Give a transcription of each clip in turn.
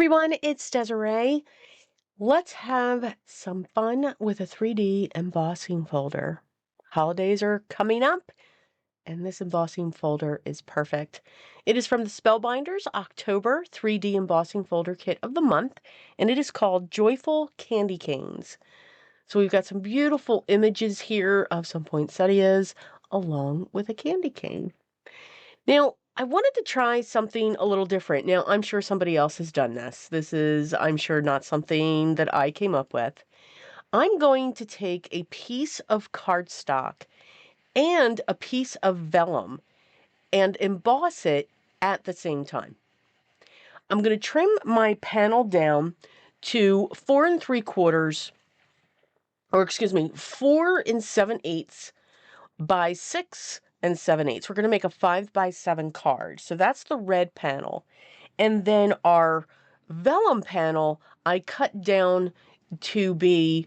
Everyone, it's Desiree. Let's have some fun with a 3D embossing folder. Holidays are coming up, and this embossing folder is perfect. It is from the Spellbinders October 3D embossing folder kit of the month, and it is called Joyful Candy Canes. So we've got some beautiful images here of some poinsettias along with a candy cane. Now, I wanted to try something a little different. Now, I'm sure somebody else has done this. This is, I'm sure, not something that I came up with. I'm going to take a piece of cardstock and a piece of vellum and emboss it at the same time. I'm going to trim my panel down to 4 3/4, or excuse me, 4 7/8 by 6 7/8. We're going to make a 5 by 7 card. So that's the red panel. And then our vellum panel, I cut down to be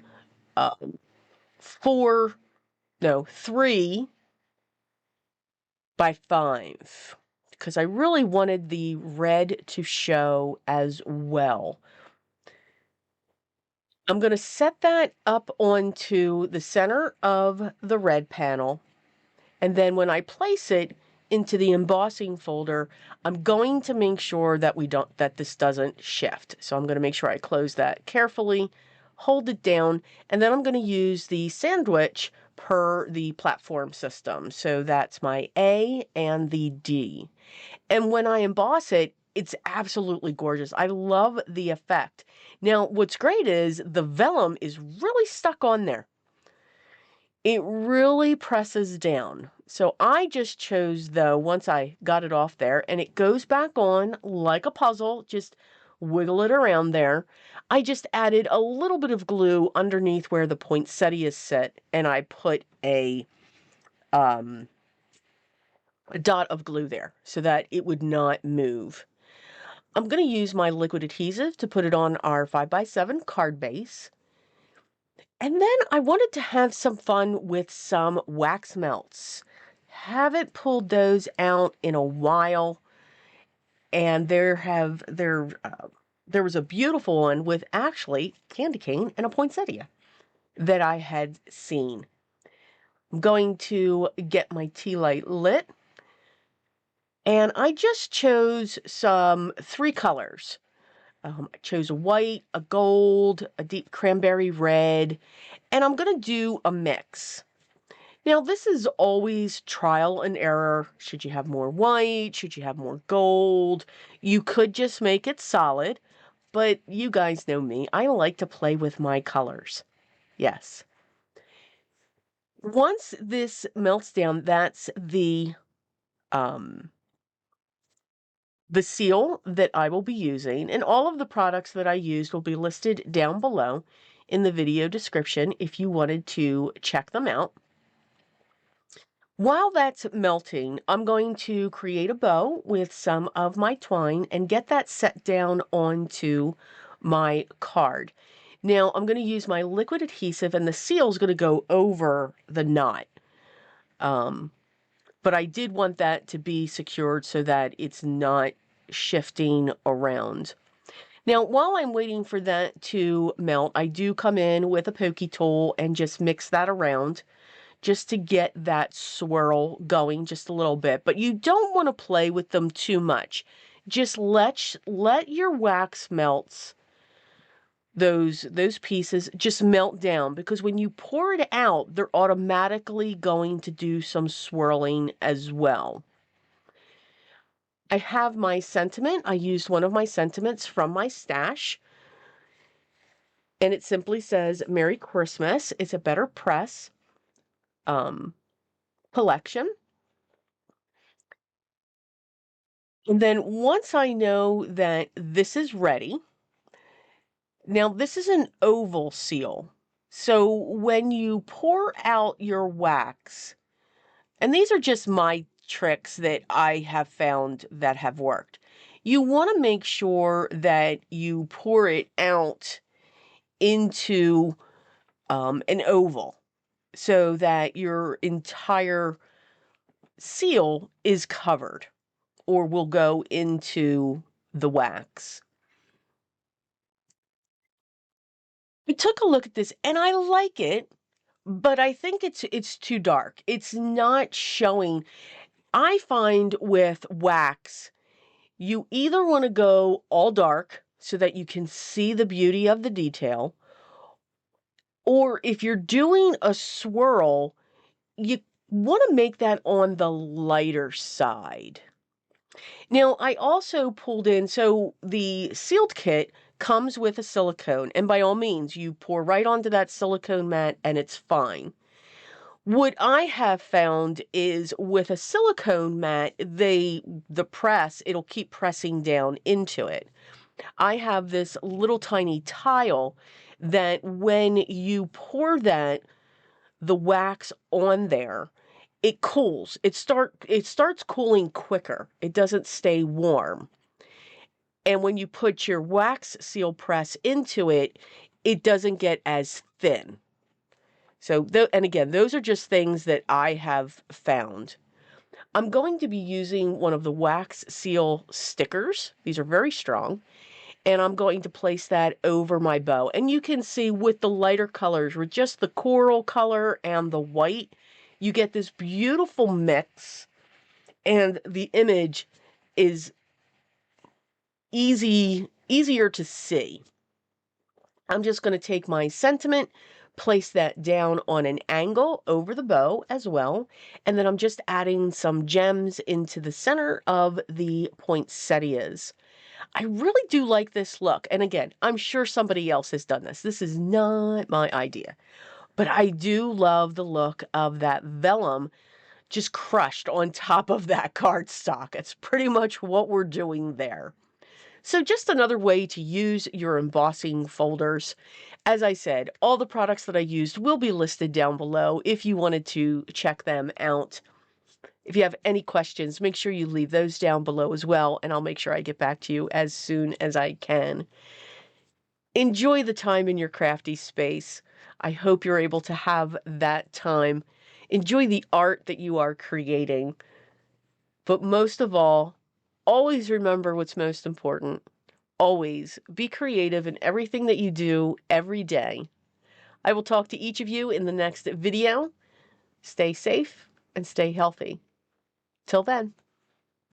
3 by 5, because I really wanted the red to show as well. I'm going to set that up onto the center of the red panel. And then when I place it into the embossing folder, I'm going to make sure that this doesn't shift. So I'm going to make sure I close that carefully, hold it down, and then I'm going to use the sandwich per the platform system. So that's my A and the D. And when I emboss it, it's absolutely gorgeous. I love the effect. Now, what's great is the vellum is really stuck on there. It really presses down. So I just chose, though, once I got it off there, and it goes back on like a puzzle, just wiggle it around there. I just added a little bit of glue underneath where the poinsettias sit, and I put a dot of glue there so that it would not move. I'm going to use my liquid adhesive to put it on our 5 by 7 card base. And then I wanted to have some fun with some wax melts. Haven't pulled those out in a while, and there was a beautiful one with actually candy cane and a poinsettia that I had seen. I'm going to get my tea light lit, and I just chose some 3 colors. I chose a white, a gold, a deep cranberry red, and I'm going to do a mix. Now, this is always trial and error. Should you have more white? Should you have more gold? You could just make it solid, but you guys know me. I like to play with my colors. Yes. Once this melts down, that's the seal that I will be using, and all of the products that I used will be listed down below in the video description if you wanted to check them out. While that's melting, I'm going to create a bow with some of my twine and get that set down onto my card. Now, I'm going to use my liquid adhesive, and the seal is going to go over the knot. But I did want that to be secured so that it's not shifting around. Now, while I'm waiting for that to melt, I do come in with a pokey tool and just mix that around just to get that swirl going just a little bit. But you don't want to play with them too much. Just let your wax melts, those pieces, just melt down, because when you pour it out, they're automatically going to do some swirling as well. I have my sentiment. I used one of my sentiments from my stash, and it simply says Merry Christmas. It's a Better Press collection. And then once I know that this is ready, now this is an oval seal. So when you pour out your wax, and these are just my tricks that I have found that have worked, you want to make sure that you pour it out into an oval so that your entire seal is covered or will go into the wax. I took a look at this and I like it, but I think it's too dark. It's not showing. I find with wax, you either want to go all dark so that you can see the beauty of the detail, or if you're doing a swirl, you want to make that on the lighter side. Now, I also pulled in, so the sealed kit comes with a silicone, and by all means, you pour right onto that silicone mat and it's fine. What I have found is with a silicone mat, the press, it'll keep pressing down into it. I have this little tiny tile that when you pour the wax on there, it cools. It starts cooling quicker. It doesn't stay warm. And when you put your wax seal press into it, it doesn't get as thin. So, and again, those are just things that I have found. I'm going to be using one of the wax seal stickers. These are very strong. And I'm going to place that over my bow. And you can see with the lighter colors, with just the coral color and the white, you get this beautiful mix. And the image is easier to see. I'm just going to take my sentiment, place that down on an angle over the bow as well, and then I'm just adding some gems into the center of the poinsettias. I really do like this look, and again, I'm sure somebody else has done this. This is not my idea, but I do love the look of that vellum just crushed on top of that cardstock. It's pretty much what we're doing there. So just another way to use your embossing folders. As I said, all the products that I used will be listed down below if you wanted to check them out. If you have any questions, make sure you leave those down below as well, and I'll make sure I get back to you as soon as I can. Enjoy the time in your crafty space. I hope you're able to have that time. Enjoy the art that you are creating. But most of all, always remember what's most important. Always be creative in everything that you do every day. I will talk to each of you in the next video. Stay safe and stay healthy. Till then.